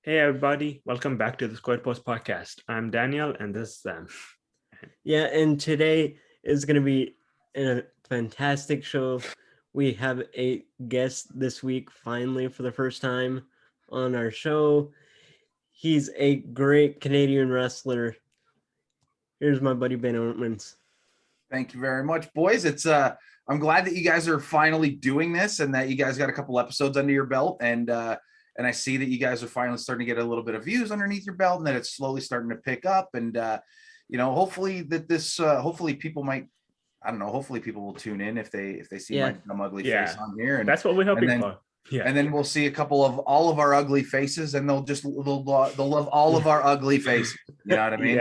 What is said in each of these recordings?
Hey everybody, welcome back to the Square Post podcast. I'm Daniel and this is Sam. Yeah, and today is going to be a fantastic show. We have a guest this week, finally, for the first time on our show. He's a great Canadian wrestler. Here's my buddy Ben Ortmanns. Thank you very much, boys. I'm glad that you guys are finally doing this and that you guys got a couple episodes under your belt. And I see that you guys are finally starting to get a little bit of views underneath your belt and that it's slowly starting to pick up. And hopefully that this hopefully people might, I don't know, hopefully people will tune in if they see my dumb ugly face on here. And that's what we're hoping for. Yeah. And then we'll see a couple of all of our ugly faces and they'll love all of our ugly faces. You know what I mean?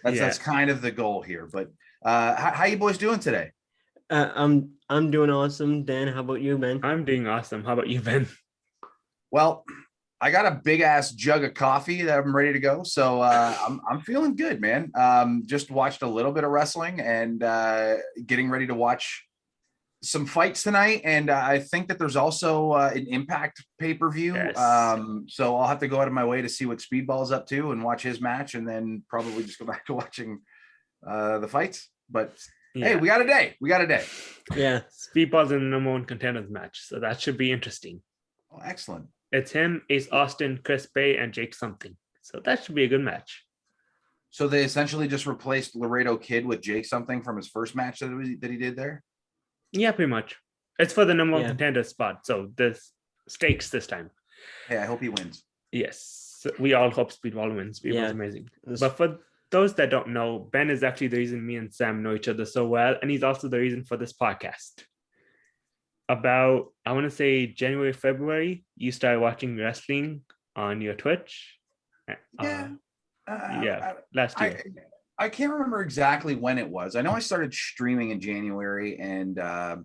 That's kind of the goal here. But how you boys doing today? I'm doing awesome. Dan, how about you, Ben? I'm doing awesome. How about you, Ben? Well, I got a big ass jug of coffee that I'm ready to go. So I'm feeling good, man. Just watched a little bit of wrestling and getting ready to watch some fights tonight. And I think that there's also an Impact pay-per-view. Yes. So I'll have to go out of my way to see what Speedball's up to and watch his match and then probably just go back to watching the fights. But hey, we got a day. Yeah. Speedball's in the number one contenders match. So that should be interesting. Oh, excellent. It's him, Ace Austin, Chris Bay, and Jake something. So that should be a good match. So they essentially just replaced Laredo Kid with Jake something from his first match that he did there? Yeah, pretty much. It's for the number one contender spot. So there's stakes this time. Hey, I hope he wins. Yes. We all hope Speedball wins. Speedball's amazing. But for those that don't know, Ben is actually the reason me and Sam know each other so well. And he's also the reason for this podcast. About, I want to say January, February, you started watching wrestling on your Twitch. Last year. I can't remember exactly when it was. I know I started streaming in January and I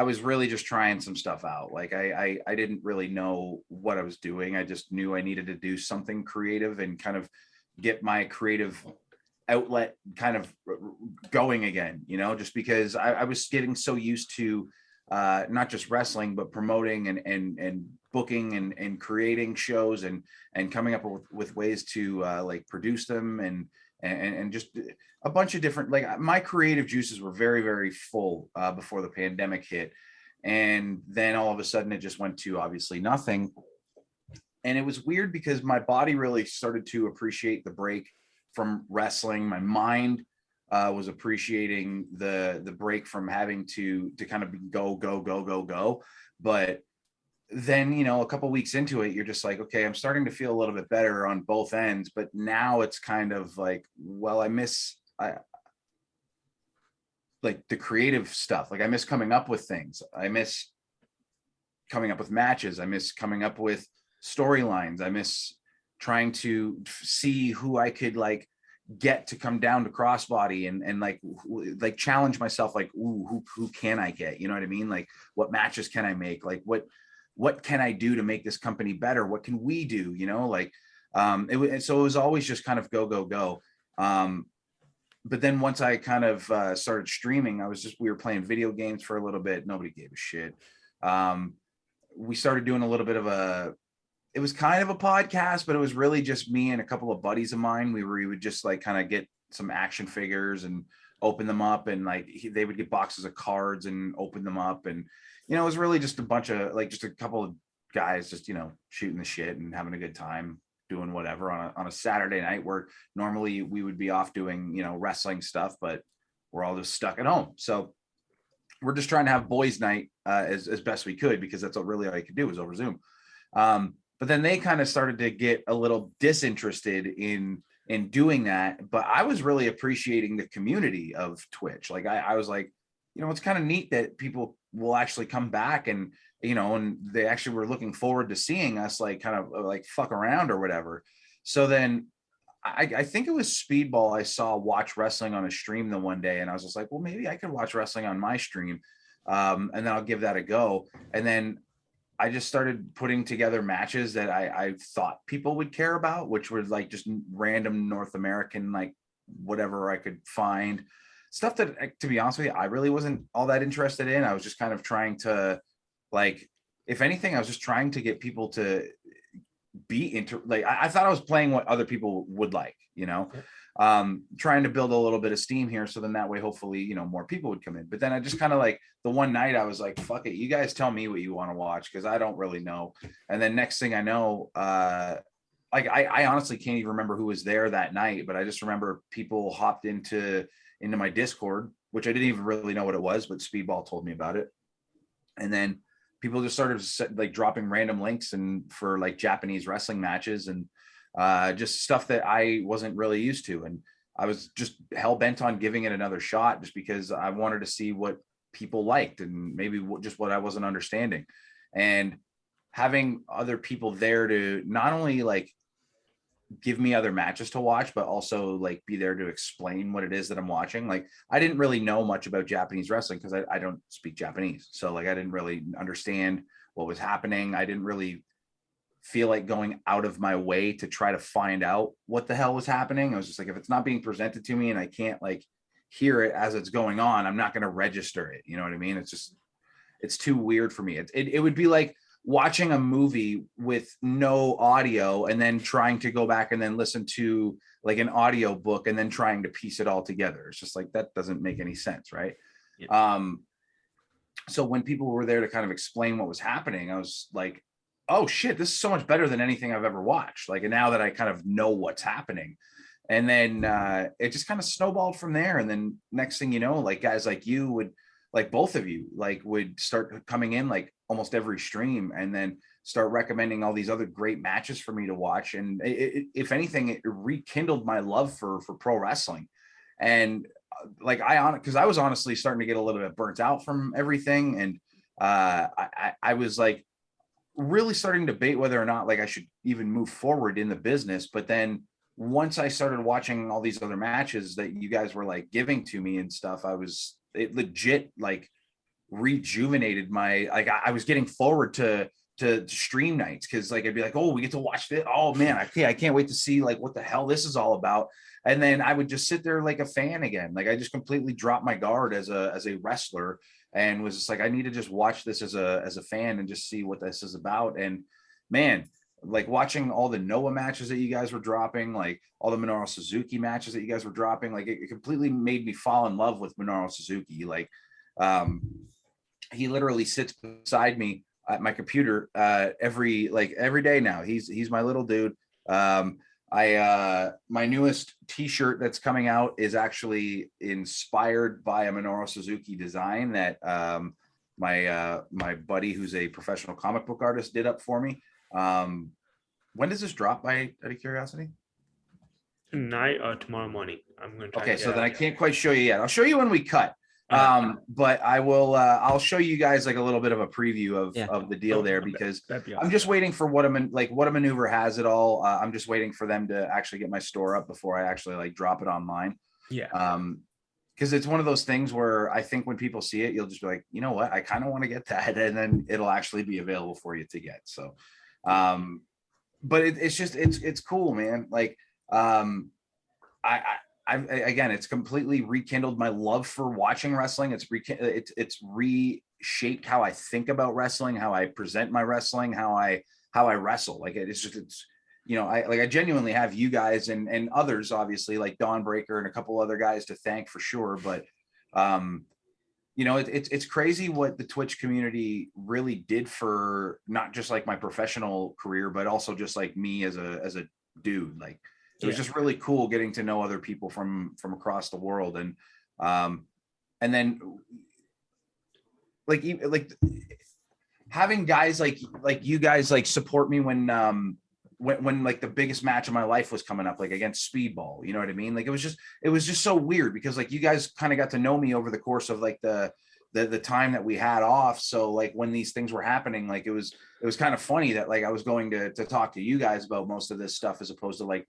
was really just trying some stuff out. Like I didn't really know what I was doing. I just knew I needed to do something creative and kind of get my creative outlet kind of going again, just because I was getting so used to not just wrestling, but promoting and booking and creating shows and coming up with ways to like produce them and just a bunch of different, like my creative juices were very, very full before the pandemic hit. And then all of a sudden it just went to obviously nothing. And it was weird because my body really started to appreciate the break from wrestling. My mind was appreciating the break from having to kind of go. But then, a couple of weeks into it, you're just like, okay, I'm starting to feel a little bit better on both ends. But now it's kind of like, well, I miss like the creative stuff. Like I miss coming up with things. I miss coming up with matches. I miss coming up with storylines. I miss trying to see who I could like get to come down to crossbody and like challenge myself, like, ooh, who can I get? You know what I mean? Like what matches can I make? Like what can I do to make this company better? What can we do? So it was always just kind of go. But then once I kind of started streaming, we were playing video games for a little bit. Nobody gave a shit. We started doing a little bit of it was kind of a podcast, but it was really just me and a couple of buddies of mine. We would just like kind of get some action figures and open them up, and like they would get boxes of cards and open them up. And, it was really just a bunch of like, just a couple of guys just, shooting the shit and having a good time doing whatever on a Saturday night where normally we would be off doing, wrestling stuff, but we're all just stuck at home. So we're just trying to have boys night as best we could, because that's what really all you could do was over Zoom. But then they kind of started to get a little disinterested in doing that. But I was really appreciating the community of Twitch. Like I was like, it's kind of neat that people will actually come back and, and they actually were looking forward to seeing us like kind of like fuck around or whatever. So then I think it was Speedball. I saw watch wrestling on a stream the one day, and I was just like, well, maybe I could watch wrestling on my stream. And then I'll give that a go. And then I just started putting together matches that I thought people would care about, which were like just random North American, like whatever I could find. Stuff that, to be honest with you, I really wasn't all that interested in. I was just kind of trying to, like, if anything, I was just trying to get people to be I thought I was playing what other people would like, trying to build a little bit of steam here. So then that way, hopefully, more people would come in. But then I just kind of like the one night I was like, fuck it. You guys tell me what you want to watch, because I don't really know. And then next thing I know, I honestly can't even remember who was there that night, but I just remember people hopped into my Discord, which I didn't even really know what it was, but Speedball told me about it. And then people just started like dropping random links and for like Japanese wrestling matches and just stuff that I wasn't really used to. And I was just hell bent on giving it another shot, just because I wanted to see what people liked and maybe just what I wasn't understanding. And having other people there to not only like give me other matches to watch, but also like be there to explain what it is that I'm watching. Like I didn't really know much about Japanese wrestling because I don't speak Japanese. So like I didn't really understand what was happening. I didn't really feel like going out of my way to try to find out what the hell was happening. I was just like, if it's not being presented to me and I can't like hear it as it's going on, I'm not going to register it. You know what I mean? It's too weird for me. It would be like watching a movie with no audio and then trying to go back and then listen to like an audio book and then trying to piece it all together. It's just like, that doesn't make any sense. Right. Yeah. So when people were there to kind of explain what was happening, I was like, oh shit, this is so much better than anything I've ever watched. Like, and now that I kind of know what's happening, and then it just kind of snowballed from there. And then next thing you know, like guys like you would, like both of you, like would start coming in like almost every stream and then start recommending all these other great matches for me to watch. And if anything, it rekindled my love for pro wrestling. And like because I was honestly starting to get a little bit burnt out from everything. And I was like really starting to debate whether or not like I should even move forward in the business. But then once I started watching all these other matches that you guys were like giving to me and stuff, it legit like rejuvenated my, like I was getting forward to stream nights, because like I'd be like, oh, we get to watch this, oh man, I can't wait to see like what the hell this is all about. And then I would just sit there like a fan again. Like I just completely dropped my guard as a wrestler and was just like, I need to just watch this as a fan and just see what this is about. And man, like watching all the Noah matches that you guys were dropping, like all the Minoru Suzuki matches that you guys were dropping, like it completely made me fall in love with Minoru Suzuki. Like he literally sits beside me at my computer every day now. He's my little dude. My newest t-shirt that's coming out is actually inspired by a Minoru Suzuki design that my buddy who's a professional comic book artist did up for me. When does this drop, out of curiosity? Tonight or tomorrow morning. I'm going to try. Okay, so then I can't quite show you yet. I'll show you when we cut. But I will I'll show you guys like a little bit of a preview of the deal there, because I'm just waiting for What a Maneuver has it all. I'm just waiting for them to actually get my store up before I actually like drop it online. Yeah. Because it's one of those things where I think when people see it, you'll just be like, you know what, I kind of want to get that, and then it'll actually be available for you to get. So but it's cool, man. Like again, it's completely rekindled my love for watching wrestling. It's reshaped how I think about wrestling, how I present my wrestling, how I wrestle. Like it's I genuinely have you guys and others, obviously, like Dawn Breaker and a couple other guys to thank for sure. But it's crazy what the Twitch community really did for not just like my professional career, but also just like me as a dude. Like it was just really cool getting to know other people from across the world. And then like having guys like you guys like support me when like the biggest match of my life was coming up, like against Speedball, you know what I mean? Like it was just so weird, because like you guys kind of got to know me over the course of like the time that we had off. So like when these things were happening, like it was kind of funny that like I was going to talk to you guys about most of this stuff, as opposed to like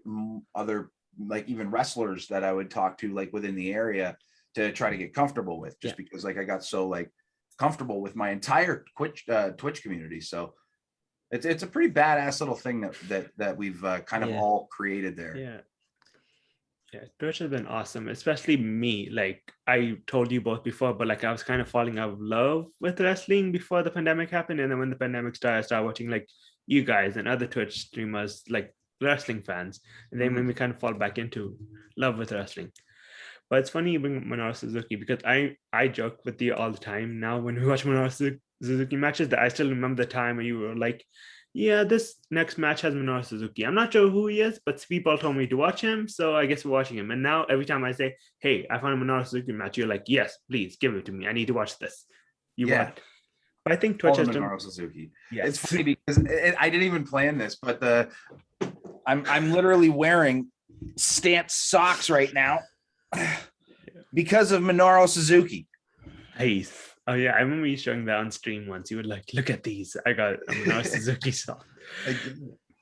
other, like even wrestlers that I would talk to like within the area to try to get comfortable with, just because like I got so like comfortable with my entire Twitch community. So it's a pretty badass little thing that we've kind of all created there. Yeah, Twitch has been awesome, especially me. Like I told you both before, but like I was kind of falling out of love with wrestling before the pandemic happened, and then when the pandemic started, I started watching like you guys and other Twitch streamers, like wrestling fans, and they made me kind of fall back into love with wrestling. But it's funny you bring up Minoru Suzuki, because I joke with you all the time now when we watch Minoru Suzuki matches, that I still remember the time when you were like, yeah, this next match has Minoru Suzuki. I'm not sure who he is, but people told me to watch him, so I guess we're watching him. And now every time I say, hey, I found a Minoru Suzuki match, you're like, yes, please give it to me. I need to watch this. You want. But I think Twitch has done Minoru Suzuki. Yes. It's funny because I didn't even plan this, but I'm literally wearing Stance socks right now because of Minoru Suzuki. Nice. Oh yeah, I remember you showing that on stream once. You were like, look at these. I got a Minoru Suzuki sock.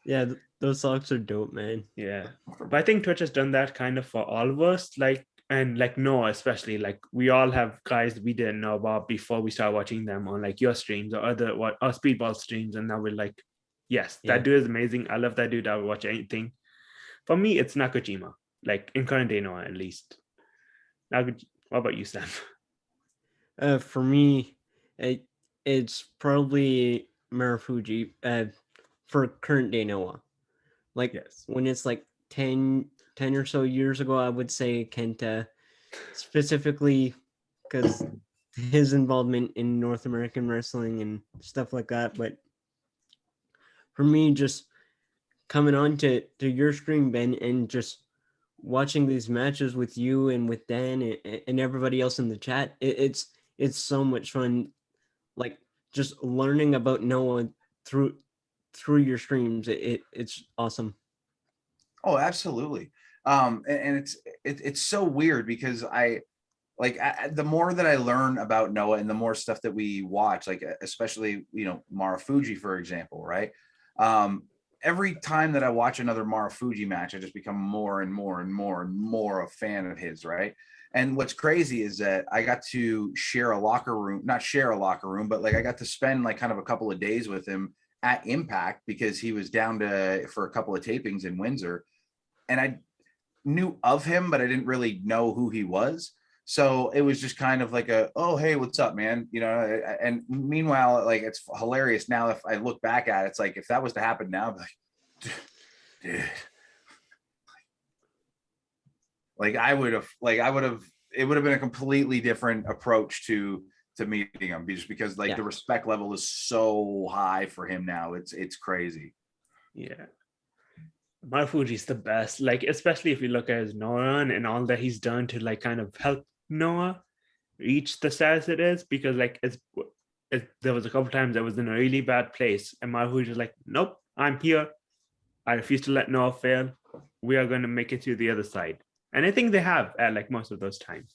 Yeah, those socks are dope, man. Yeah. But I think Twitch has done that kind of for all of us. Like, and like Noah especially, like we all have guys we didn't know about before we start watching them on like your streams or or Speedball streams, and now we're like, yes, that dude is amazing. I love that dude. I would watch anything. For me, it's Nakajima, like in current day Noah at least. What about you, Sam? For me, it's probably Marufuji for current day Noah. Like when it's like 10 or so years ago, I would say Kenta, specifically because his involvement in North American wrestling and stuff like that. But for me, just coming on to your stream, Ben, and just watching these matches with you and with Dan and everybody else in the chat, it's so much fun. Like just learning about Noah through your streams. It's awesome. Oh, absolutely. And it's so weird because the more that I learn about Noah and the more stuff that we watch, like especially, Marufuji, for example, right? Every time that I watch another Marufuji match, I just become more and more and more and more a fan of his, right? And what's crazy is that I got to share a locker room, not share a locker room, but like I got to spend like kind of a couple of days with him at Impact because he was down for a couple of tapings in Windsor. And I knew of him, but I didn't really know who he was. So it was just kind of like oh, hey, what's up, man? And meanwhile, like, it's hilarious now. If I look back at it, it's like, if that was to happen now, I'd be like, dude, like it would have been a completely different approach to meeting him, just because the respect level is so high for him now. It's crazy. Yeah. Marufuji's the best, like, especially if you look at his Noah and all that he's done to like kind of help Noah reach the status it is, because like there was a couple times I was in a really bad place and Marufuji was like, nope, I'm here. I refuse to let Noah fail. We are going to make it to the other side. And I think they have at like most of those times.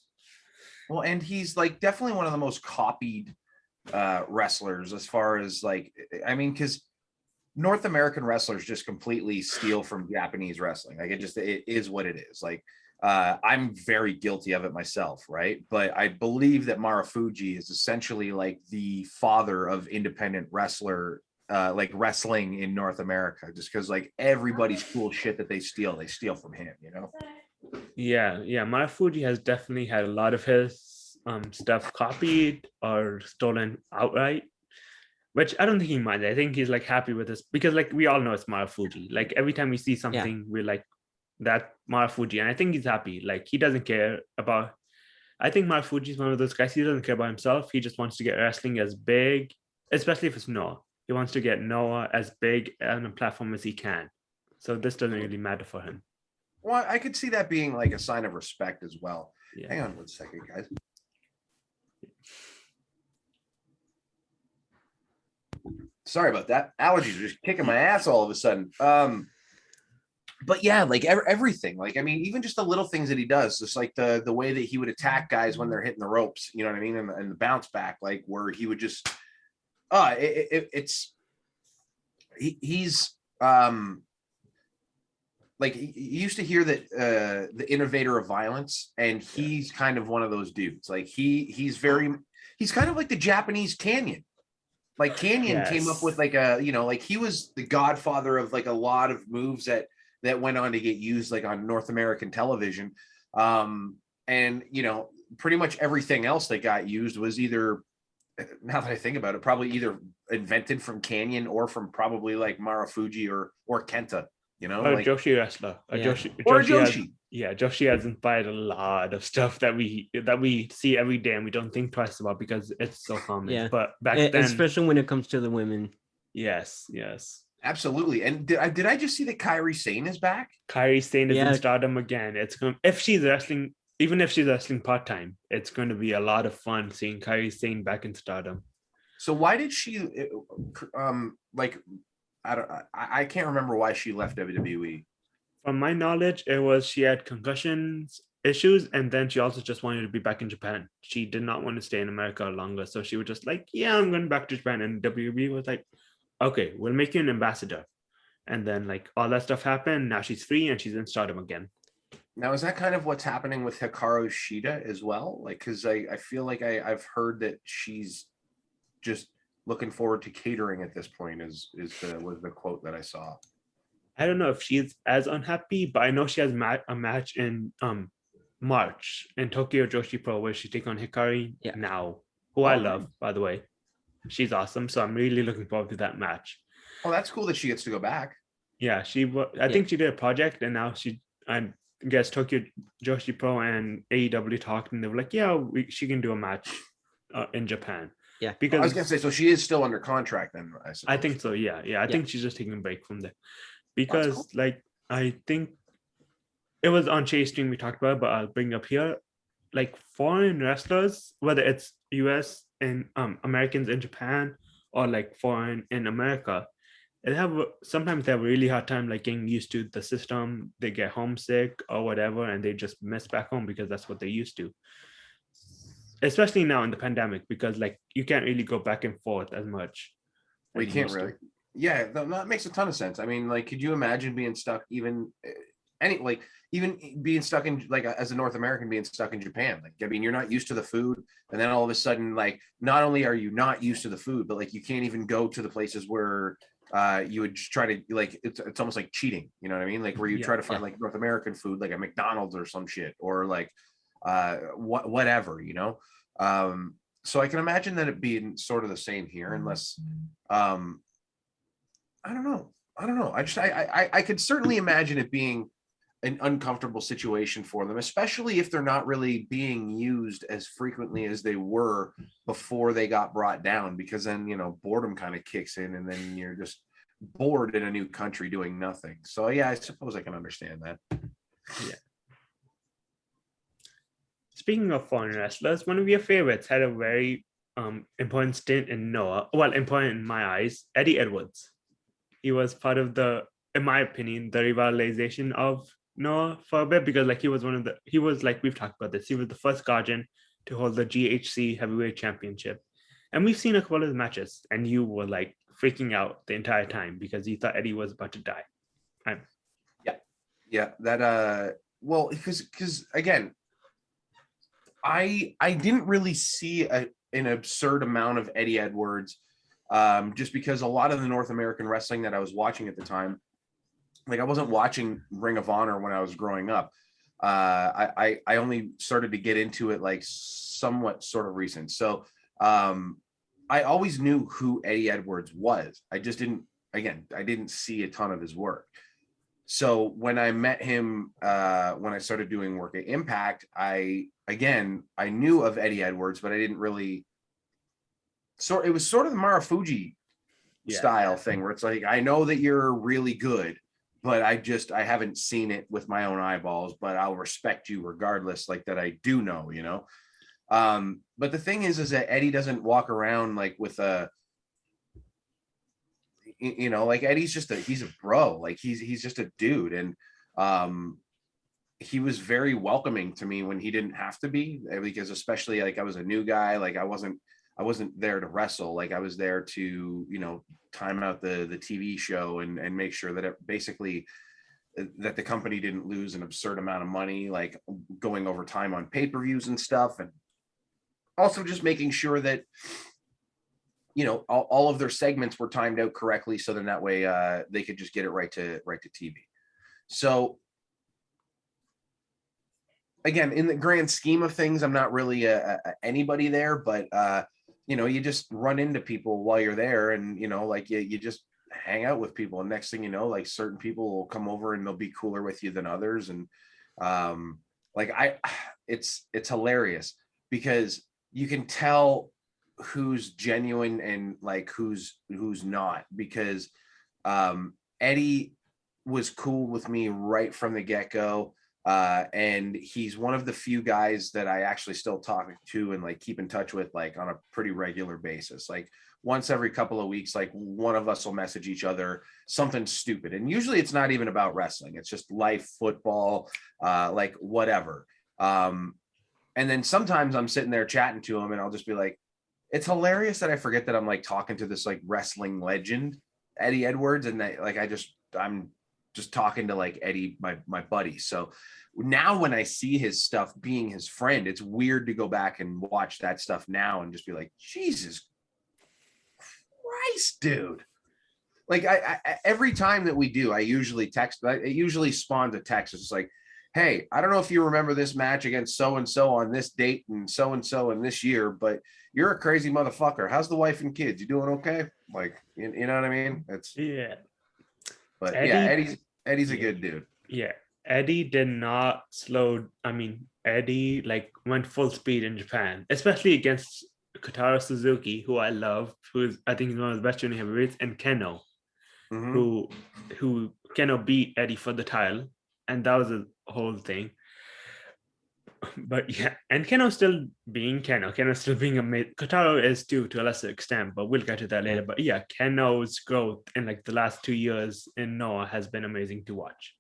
Well, and he's like definitely one of the most copied wrestlers as far as like, I mean, because North American wrestlers just completely steal from Japanese wrestling. Like it is what it is. Like I'm very guilty of it myself, right? But I believe that Marufuji is essentially like the father of independent wrestling in North America, just because like everybody's cool shit that they steal from him, Yeah, Marufuji has definitely had a lot of his stuff copied or stolen outright, which I don't think he minds. I think he's like happy with this, because like we all know it's Marufuji. Like every time we see something, we're like, that Marufuji, and I think he's happy. Like he doesn't care about. I think Marufuji is one of those guys. He doesn't care about himself. He just wants to get wrestling as big, especially if it's Noah. He wants to get Noah as big on a platform as he can. So this doesn't really matter for him. Well, I could see that being like a sign of respect as well. Yeah. Hang on 1 second, guys. Sorry about that. Allergies are just kicking my ass all of a sudden. But yeah, like everything. Like, I mean, even just the little things that he does, just like the way that he would attack guys when they're hitting the ropes, you know what I mean? And the bounce back, like where he would just, he's like, you used to hear that the innovator of violence, and he's kind of one of those dudes. Like he's kind of like the Japanese Canyon. Like Canyon came up with like like he was the godfather of like a lot of moves that went on to get used like on North American television. And pretty much everything else that got used was either now that I think about it, probably either invented from Canyon or from probably like Marufuji or Kenta, you know, or like Joshi wrestler. or Joshi. Joshi has inspired a lot of stuff that we see every day and we don't think twice about because it's so common. Yeah. But back then, especially when it comes to the women. Yes. Absolutely. And did I just see that Kairi Sane is back? Kairi Sane is in Stardom again. It's going if she's wrestling, even if she's wrestling part-time, it's going to be a lot of fun seeing Kairi Sane back in Stardom. So why did she I can't remember why she left WWE. From my knowledge, it was she had concussions issues, and then she also just wanted to be back in Japan. She did not want to stay in America longer, so she was just like, "Yeah, I'm going back to Japan." And WWE was like, "Okay, we'll make you an ambassador." And then like all that stuff happened. Now she's free and she's in Stardom again. Now, is that kind of what's happening with Hikaru Shida as well? Like, because I feel like I've heard that she's just looking forward to catering at this point. Was the quote that I saw. I don't know if she's as unhappy, but I know she has a match in March in Tokyo Joshi Pro where she takes on Hikari Now, who I love, by the way. She's awesome, so I'm really looking forward to that match. Oh, that's cool that she gets to go back. Yeah, I think she did a project, and now I guess Tokyo Joshi Pro and AEW talked, and they were like, "Yeah, she can do a match in Japan." Yeah, because I was gonna say, so she is still under contract then. I think so. Yeah. I think she's just taking a break from there. Because cool. Like I think it was on Chase Stream we talked about, but I'll bring up here, like foreign wrestlers, whether it's US and Americans in Japan or like foreign in America, sometimes they have a really hard time like getting used to the system. They get homesick or whatever, and they just miss back home because that's what they're used to. Especially now in the pandemic, because like you can't really go back and forth as much. Well, you can't really. Yeah, that makes a ton of sense. I mean, like, could you imagine being stuck even being stuck in like as a North American being stuck in Japan? Like, I mean, you're not used to the food, and then all of a sudden, like, not only are you not used to the food, but like you can't even go to the places where you would try to like it's almost like cheating. You know what I mean? Like where you try to find like North American food, like a McDonald's or some shit, or like whatever, you know. So I can imagine that it being sort of the same here, unless I don't know. I could certainly imagine it being an uncomfortable situation for them, especially if they're not really being used as frequently as they were before they got brought down, because then, you know, boredom kind of kicks in and then you're just bored in a new country doing nothing. So yeah, I suppose I can understand that. Yeah. Speaking of foreign wrestlers, one of your favorites had a very important stint in Noah. Well, important in my eyes, Eddie Edwards. He was part of in my opinion, the revitalization of Noah for a bit, because like he was like, we've talked about this, he was the first Guardian to hold the GHC Heavyweight Championship. And we've seen a couple of his matches, and you were like freaking out the entire time because you thought Eddie was about to die. Yeah. That well, because again, I didn't really see an absurd amount of Eddie Edwards. Just because a lot of the North American wrestling that I was watching at the time, like I wasn't watching Ring of Honor when I was growing up. I only started to get into it like somewhat sort of recent. So I always knew who Eddie Edwards was. I just I didn't see a ton of his work. So when I met him, when I started doing work at Impact, I knew of Eddie Edwards, but I didn't really. So it was sort of the Marufuji style thing where it's like, I know that you're really good, but I haven't seen it with my own eyeballs, but I'll respect you regardless, like that I do know, you know? But the thing is that Eddie doesn't walk around like with a, you know, like Eddie's he's a bro, like he's just a dude. And he was very welcoming to me when he didn't have to be, because especially like I was a new guy, like I wasn't there to wrestle. Like I was there to, you know, time out the TV show and make sure that that the company didn't lose an absurd amount of money, like going over time on pay-per-views and stuff. And also just making sure that, you know, all of their segments were timed out correctly. So then that way they could just get it right to TV. So again, in the grand scheme of things, I'm not really anybody there, but you just run into people while you're there, and like you just hang out with people, and next thing you know, like certain people will come over and they'll be cooler with you than others. And like it's hilarious because you can tell who's genuine and like who's not, because Eddie was cool with me right from the get-go. And he's one of the few guys that I actually still talk to and like keep in touch with like on a pretty regular basis. Like once every couple of weeks, like one of us will message each other something stupid. And usually it's not even about wrestling. It's just life, football, like whatever. And then sometimes I'm sitting there chatting to him and I'll just be like, it's hilarious that I forget that I'm like talking to this like wrestling legend, Eddie Edwards. And that, like, I'm just talking to like Eddie, my buddy. So now when I see his stuff being his friend, it's weird to go back and watch that stuff now and just be like, Jesus Christ, dude. Like I every time that we do, I usually text, it usually spawns a text. It's like, hey, I don't know if you remember this match against so-and-so on this date and so-and-so in this year, but you're a crazy motherfucker. How's the wife and kids? You doing okay? Like, you know what I mean? It's yeah. But Eddie, Eddie's a good dude. Yeah. Eddie did not slow. I mean, Eddie like went full speed in Japan, especially against Kotaro Suzuki, who I love, who's I think is one of the best junior heavyweights, and Keno, who Keno beat Eddie for the title, and that was a whole thing. But yeah, and Keno's still being Keno. Keno's still being amazing. Kotaro is too, to a lesser extent, but we'll get to that later. But yeah, Keno's growth in like the last 2 years in Noah has been amazing to watch.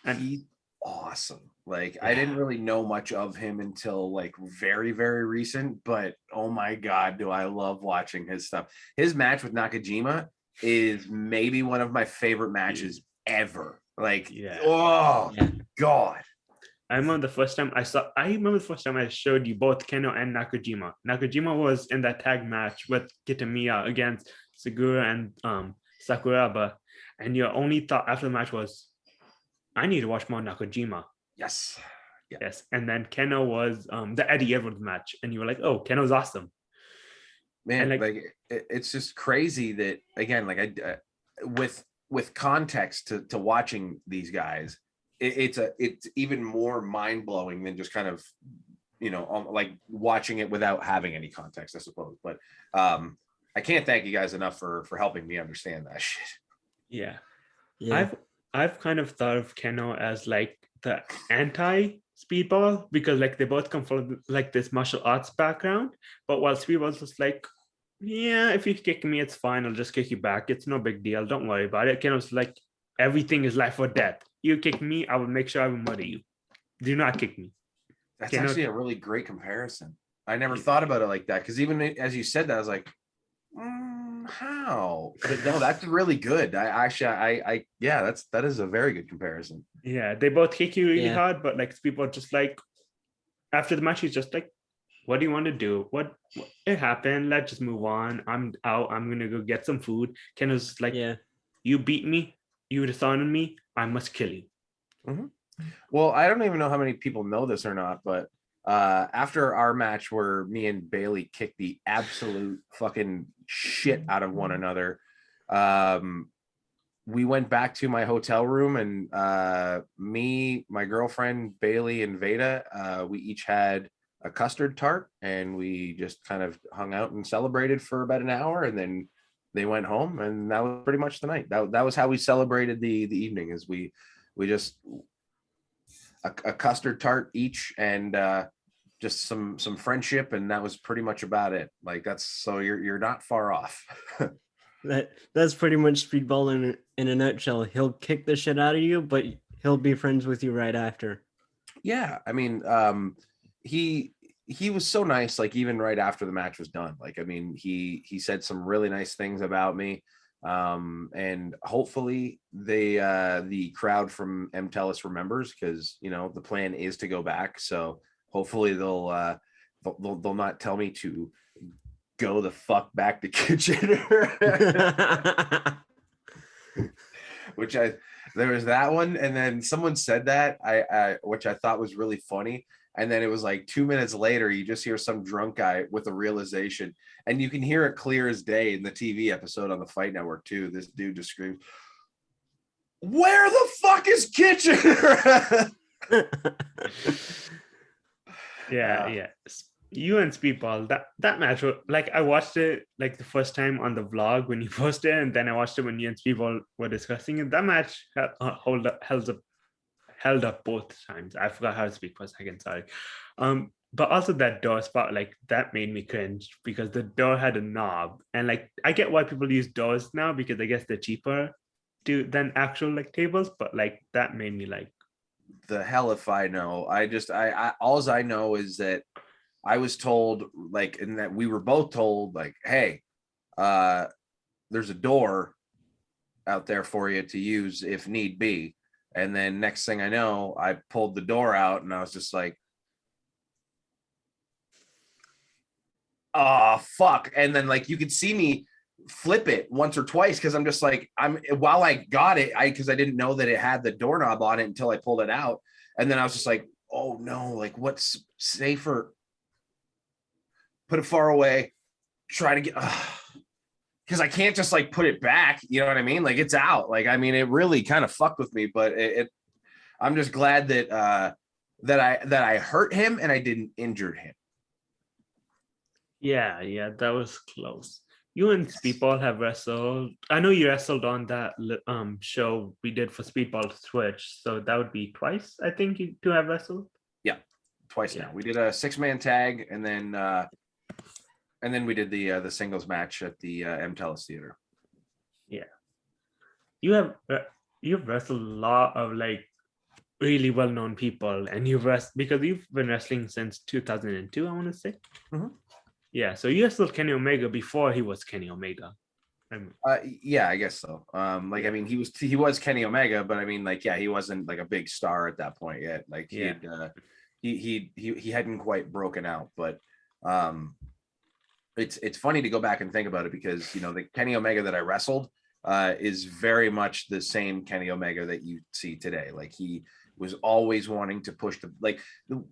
And he's awesome. Like I didn't really know much of him until like very, very recent, but oh my God, do I love watching his stuff. His match with Nakajima is maybe one of my favorite matches ever. Like, God. I remember the first time I showed you both Keno and Nakajima. Nakajima was in that tag match with Kitamiya against Segura and Sakuraba. And your only thought after the match was, I need to watch more Nakajima. Yes. Yeah. Yes. And then Keno was the Eddie Edwards match. And you were like, oh, Keno's awesome. Man, like it's just crazy that, again, like I with context to watching these guys, it's even more mind-blowing than just kind of, like watching it without having any context, I suppose. But I can't thank you guys enough for helping me understand that shit. Yeah. I've kind of thought of Keno as like the anti-Speedball, because like they both come from like this martial arts background, but while Speedball's just like, yeah, if you kick me, it's fine. I'll just kick you back. It's no big deal. Don't worry about it. Keno's like, everything is life or death. You kick me, I will make sure I will murder you. Do not kick me. That's actually a really great comparison. I never thought about it like that, because even as you said that, I was like, how? But no, that's really good. That is a very good comparison. Yeah, they both kick you really hard, but like people just like after the match, he's just like, what do you want to do? What it happened? Let's just move on. I'm out. I'm gonna go get some food. Keno's like, you beat me, you dishonored me, I must kill you. Well, I don't even know how many people know this or not, but after our match where me and Bailey kicked the absolute fucking shit out of one another, we went back to my hotel room, and me, my girlfriend, Bailey, and Veda, we each had a custard tart, and we just kind of hung out and celebrated for about an hour, and then they went home, and that was pretty much the night. That was how we celebrated the evening, is we just a custard tart each, and just some friendship, and that was pretty much about it. Like so you're not far off. That's pretty much Speedball in a nutshell. He'll kick the shit out of you, but he'll be friends with you right after. Yeah, I mean, he was so nice. Like even right after the match was done, like I mean, he said some really nice things about me, and hopefully the crowd from MTELUS remembers, because the plan is to go back. So hopefully they'll not tell me to go the fuck back to Kitchener. Which there was that one, and then someone said that which I thought was really funny. And then it was like 2 minutes later, you just hear some drunk guy with a realization, and you can hear it clear as day in the TV episode on the Fight Network too. This dude just screams, "Where the fuck is Kitchener?" Yeah. You and Speedball, that match, like I watched it like the first time on the vlog when you posted it, and then I watched it when you and Speedball were discussing it. That match held up both times. I forgot how to speak for a second, sorry. But also that door spot, like that made me cringe because the door had a knob, and like I get why people use doors now because I guess they're cheaper than actual like tables, but like that made me like, the hell if I know. I all I know is that I was told, like, and that we were both told, like, hey, there's a door out there for you to use if need be. And then next thing I know, I pulled the door out and I was just like, oh, fuck. And then like you could see me flip it once or twice because I'm just like, while I got it, because I didn't know that it had the doorknob on it until I pulled it out. And then I was just like, oh no, like what's safer? Put it far away, try to get, because I can't just like put it back. You know what I mean? Like it's out. Like, I mean, it really kind of fucked with me, but I'm just glad that that I hurt him and I didn't injure him. yeah, that was close. You and Speedball have wrestled. I know you wrestled on that show we did for Speedball Switch, so that would be twice, I think, you two have wrestled. Yeah, twice now. We did a 6-man tag, and then we did the singles match at the M-Telus Theater. Yeah, you've wrestled a lot of like really well-known people, and because you've been wrestling since 2002, I want to say. Mm-hmm. Yeah, so you wrestled Kenny Omega before he was Kenny Omega. Yeah, I guess so. Like, I mean, he was Kenny Omega, but I mean, like, yeah, he wasn't like a big star at that point yet. Like, he hadn't quite broken out. But it's funny to go back and think about it because the Kenny Omega that I wrestled is very much the same Kenny Omega that you see today. Like, he was always wanting to push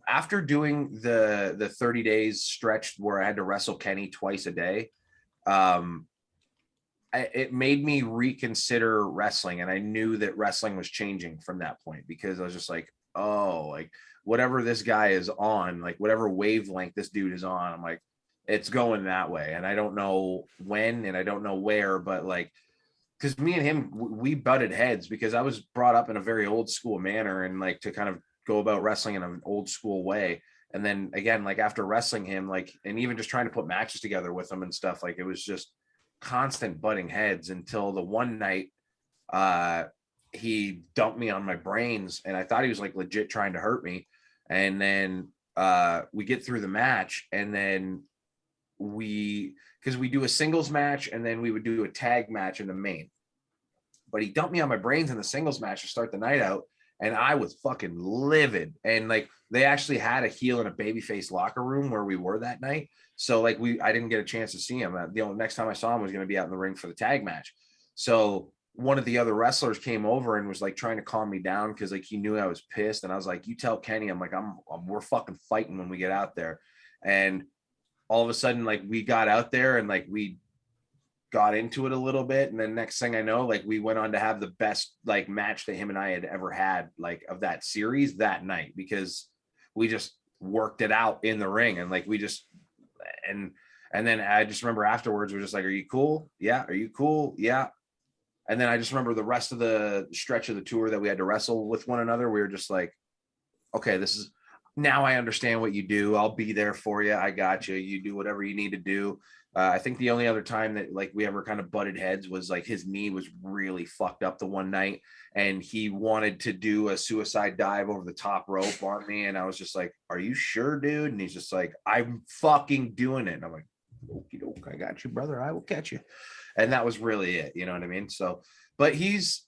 after doing the 30 days stretch where I had to wrestle Kenny twice a day. It made me reconsider wrestling, and I knew that wrestling was changing from that point because I was just like, oh, like whatever this guy is on, like whatever wavelength this dude is on, I'm like, it's going that way. And I don't know when and I don't know where, but like, because me and him, we butted heads because I was brought up in a very old school manner and like to kind of go about wrestling in an old school way. And then again, like after wrestling him, like, and even just trying to put matches together with him and stuff, like it was just constant butting heads until the one night he dumped me on my brains and I thought he was like legit trying to hurt me. And then we get through the match, and then because we do a singles match and then we would do a tag match in the main. But he dumped me on my brains in the singles match to start the night out, and I was fucking livid. And like they actually had a heel and a babyface locker room where we were that night. So like I didn't get a chance to see him. The only next time I saw him was going to be out in the ring for the tag match. So one of the other wrestlers came over and was like trying to calm me down because like he knew I was pissed. And I was like, you tell Kenny, I'm like, we're fucking fighting when we get out there. And all of a sudden, like we got out there and like we got into it a little bit. And then next thing I know, like we went on to have the best like match that him and I had ever had, like of that series that night, because we just worked it out in the ring. And like we just, and then I just remember afterwards, we're just like, are you cool? Yeah. Are you cool? Yeah. And then I just remember the rest of the stretch of the tour that we had to wrestle with one another. We were just like, okay, now I understand what you do. I'll be there for you. I got you. You do whatever you need to do. I think the only other time that like we ever kind of butted heads was like his knee was really fucked up the one night and he wanted to do a suicide dive over the top rope on me. And I was just like, are you sure, dude? And he's just like, I'm fucking doing it. And I'm like, okie doke, I got you, brother. I will catch you. And that was really it. You know what I mean? So, but he's,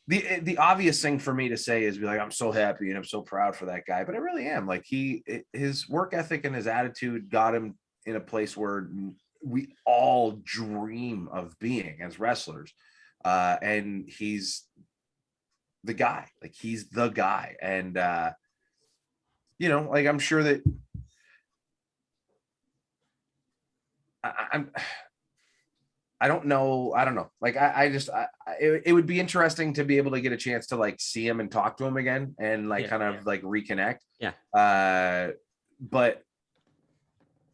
the obvious thing for me to say is be like, I'm so happy and I'm so proud for that guy, but I really am. Like his work ethic and his attitude got him in a place where we all dream of being as wrestlers. And he's the guy, like he's the guy. And you know, like I'm sure that I don't know. Like it would be interesting to be able to get a chance to like see him and talk to him again and like like reconnect. Yeah. But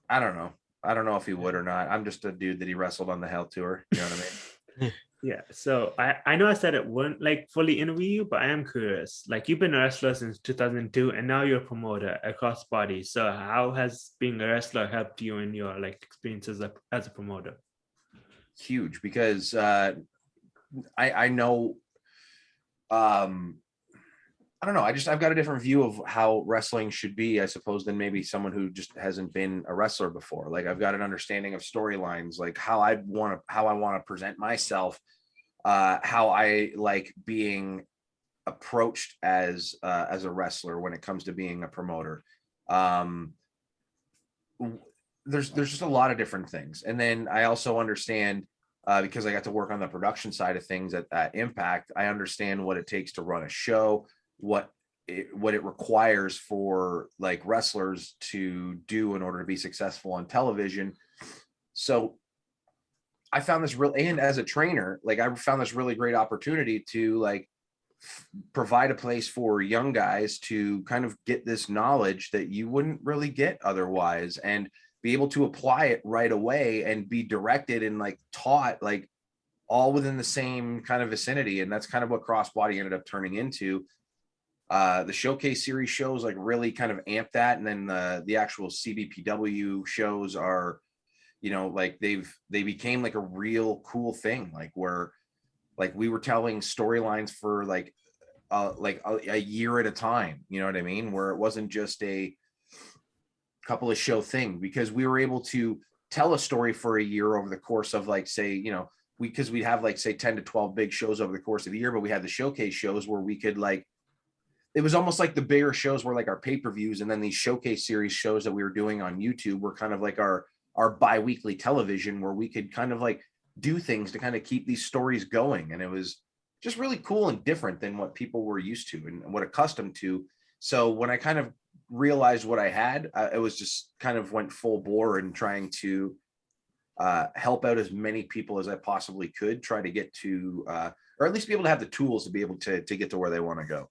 I don't know. I don't know if he would or not. I'm just a dude that he wrestled on the Hell Tour. You know what I mean? Yeah. So I know I said it wouldn't like fully interview you, but I am curious. Like you've been a wrestler since 2002 and now you're a promoter across body. So how has being a wrestler helped you in your like experiences as a promoter? Huge, because I know I don't know. I've got a different view of how wrestling should be, I suppose, than maybe someone who just hasn't been a wrestler before. Like I've got an understanding of storylines, like how I want to present myself, how I like being approached as a wrestler when it comes to being a promoter. There's just a lot of different things. And then I also understand, because I got to work on the production side of things at Impact, I understand what it takes to run a show, what it requires for like wrestlers to do in order to be successful on television. So I found this and as a trainer, like I found this really great opportunity to like provide a place for young guys to kind of get this knowledge that you wouldn't really get otherwise, and be able to apply it right away and be directed and like taught like all within the same kind of vicinity. And that's kind of what Crossbody ended up turning into. The Showcase series shows like really kind of amped that. And then the actual CBPW shows are, you know, like they became like a real cool thing, like where like we were telling storylines for like a year at a time, you know what I mean? Where it wasn't just a couple of show thing, because we were able to tell a story for a year over the course of like, say, you know, because we'd have like say 10 to 12 big shows over the course of the year, but we had the Showcase shows where we could like, it was almost like the bigger shows were like our pay-per-views, and then these Showcase series shows that we were doing on YouTube were kind of like our bi-weekly television, where we could kind of like do things to kind of keep these stories going. And it was just really cool and different than what people were used to and what accustomed to. So when I kind of realized what I had, it was just kind of went full bore and trying to help out as many people as I possibly could, try to get to, or at least be able to have the tools to be able to get to where they want to go.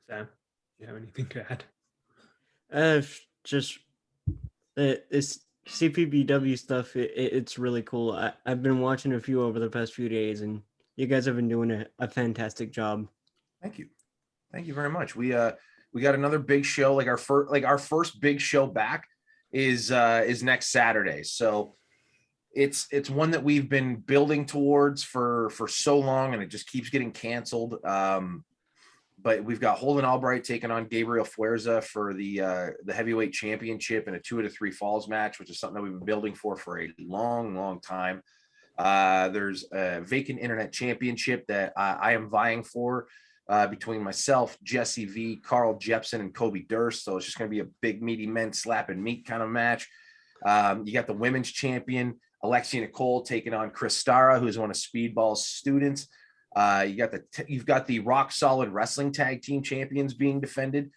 Sam, do you have anything to add? Just this CPBW stuff, it's really cool. I've been watching a few over the past few days, and you guys have been doing a fantastic job. Thank you very much. We got another big show, like our first big show back is next Saturday. So it's one that we've been building towards for so long, and it just keeps getting canceled. But we've got Holden Albright taking on Gabriel Fuerza for the heavyweight championship in a 2 out of 3 falls match, which is something that we've been building for a long time. There's a vacant internet championship that I am vying for between myself, Jesse V, Carl Jepsen, and Kobe Durst. So it's just going to be a big meaty men slapping meat kind of match. You got the women's champion, Alexia Nicole, taking on Chris Stara, who's one of Speedball's students. You've got the Rock Solid Wrestling Tag Team Champions being defended,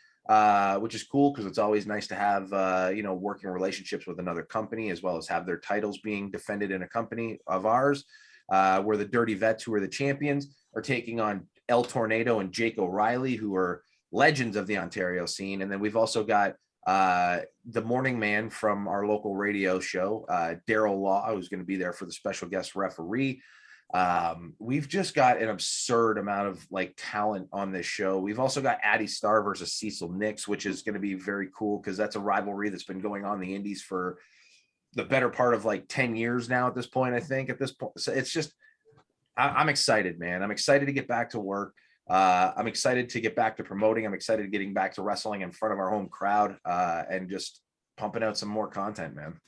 which is cool because it's always nice to have working relationships with another company, as well as have their titles being defended in a company of ours. Where the Dirty Vets, who are the champions, are taking on El Tornado and Jake O'Reilly, who are legends of the Ontario scene. And then we've also got the Morning Man from our local radio show, Daryl Law, who's going to be there for the special guest referee. We've just got an absurd amount of like talent on this show. We've also got Addie Starr versus Cecil Nix, which is going to be very cool because that's a rivalry that's been going on in the Indies for the better part of like 10 years now at this point, I think at this point. So it's just, I'm excited, man. I'm excited to get back to work. I'm excited to get back to promoting. I'm excited to getting back to wrestling in front of our home crowd, and just pumping out some more content, man.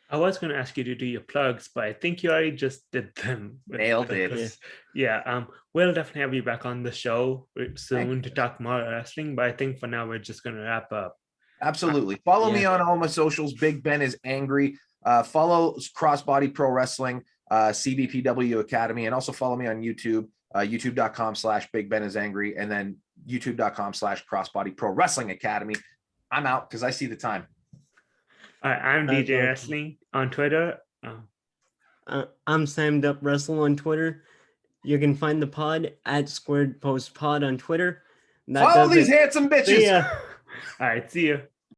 I was going to ask you to do your plugs, but I think you already just did them. Nailed it. Yeah. We'll definitely have you back on the show soon to talk more wrestling, but I think for now we're just going to wrap up. Absolutely. Follow me on all my socials. Big Ben is angry. Follow Crossbody Pro Wrestling. CBPW Academy, and also follow me on YouTube, youtube.com/Big Ben is Angry, and then youtube.com/Crossbody Pro Wrestling Academy. I'm out because I see the time. I'm DJ Wrestling on Twitter. I'm Sammed Up Wrestle on Twitter. You can find the pod at Squared Post Pod on Twitter. Follow these handsome bitches. All right, see you.